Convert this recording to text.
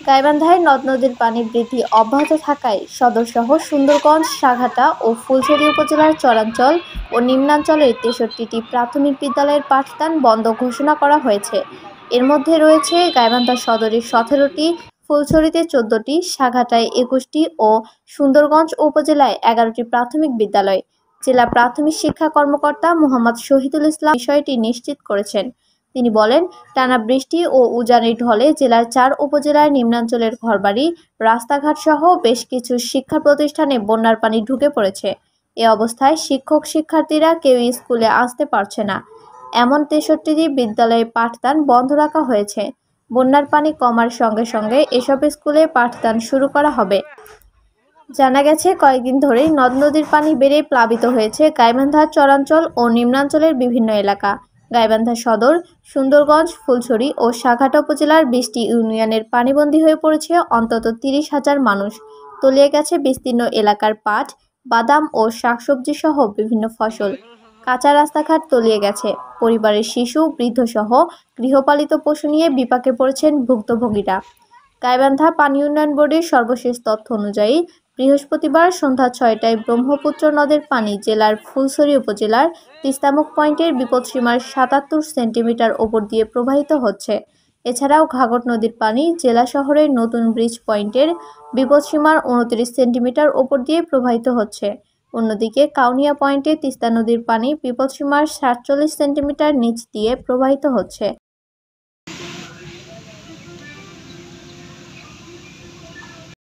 গাইবান্ধায় নদ-নদীর পানি বৃদ্ধি অব্যাহত থাকায় সদরসহ সুন্দরগঞ্জ, সাঘাটা ও ফুলছড়ি উপজেলার চরাঞ্চল ও নিম্নাঞ্চলের ৬৩টি প্রাথমিক বিদ্যালয়ের পাঠদান বন্ধ ঘোষণা করা হয়েছে। এর মধ্যে রয়েছে গাইবান্ধা সদরের ১৭টি, ফুলছড়িতে ১৪টি, সাঘাটায় ২১টি ও সুন্দরগঞ্জ উপজেলায় ১১টি প্রাথমিক বিদ্যালয়। জেলা প্রাথমিক শিক্ষা কর্মকর্তা মোহাম্মদ শহীদুল ইসলাম বিষয়টি নিশ্চিত করেছেন। তিনি বলেন, টানা বৃষ্টি ও উজানের ঢলে জেলার ৪ উপজেলার নিম্নাঞ্চলের ঘরবাড়ি, রাস্তাঘাট সহ বেশ কিছু শিক্ষা প্রতিষ্ঠানে বন্যার পানি ঢুকে পড়েছে। এ অবস্থায় শিক্ষক-শিক্ষার্থীরা কেউই স্কুলে আসতে পারছে না। এমন ৬৩টি বিদ্যালয়ে পাঠদান বন্ধ রাখা হয়েছে। বন্যার পানি কমার সঙ্গে সঙ্গে এসব স্কুলে পাঠদান শুরু করা হবে। জানা গেছে, কয়েকদিন ধরেই নদ-নদীর পানি বেড়ে প্লাবিত হয়েছে গাইবান্ধার চরাঞ্চল ও নিম্নাঞ্চলের বিভিন্ন এলাকা। গাইবান্ধা সদর, সুন্দরগঞ্জ, ফুলছড়ি ও সাঘাটা উপজেলার ২০টি ইউনিয়নের পানিবন্দী হয়ে পড়েছে অন্তত ৩০,০০০ মানুষ। তলিয়ে গেছে বিস্তীর্ণ এলাকার পাট, বাদাম ও শাকসবজি সহ বিভিন্ন ফসল। কাঁচা রাস্তাঘাট তলিয়ে গেছে। পরিবারের শিশু, বৃদ্ধসহ গৃহপালিত পশু নিয়ে বিপাকে পড়েছেন ভুক্তভোগীরা। গাইবান্ধা পানি উন্নয়ন বোর্ডের সর্বশেষ তথ্য অনুযায়ী বৃহস্পতিবার সন্ধ্যা ৬টায় ব্রহ্মপুত্র নদের পানি জেলার ফুলছড়ি উপজেলার তিস্তামুখ পয়েন্টের বিপদসীমার ৭৭ সেন্টিমিটার ওপর দিয়ে প্রবাহিত হচ্ছে। এছাড়াও ঘাঘট নদীর পানি জেলা শহরের নতুন ব্রিজ পয়েন্টের বিপদসীমার ২৯ সেন্টিমিটার ওপর দিয়ে প্রবাহিত হচ্ছে। অন্যদিকে কাউনিয়া পয়েন্টে তিস্তা নদীর পানি বিপদসীমার ৪৭ সেন্টিমিটার নিচ দিয়ে প্রবাহিত হচ্ছে।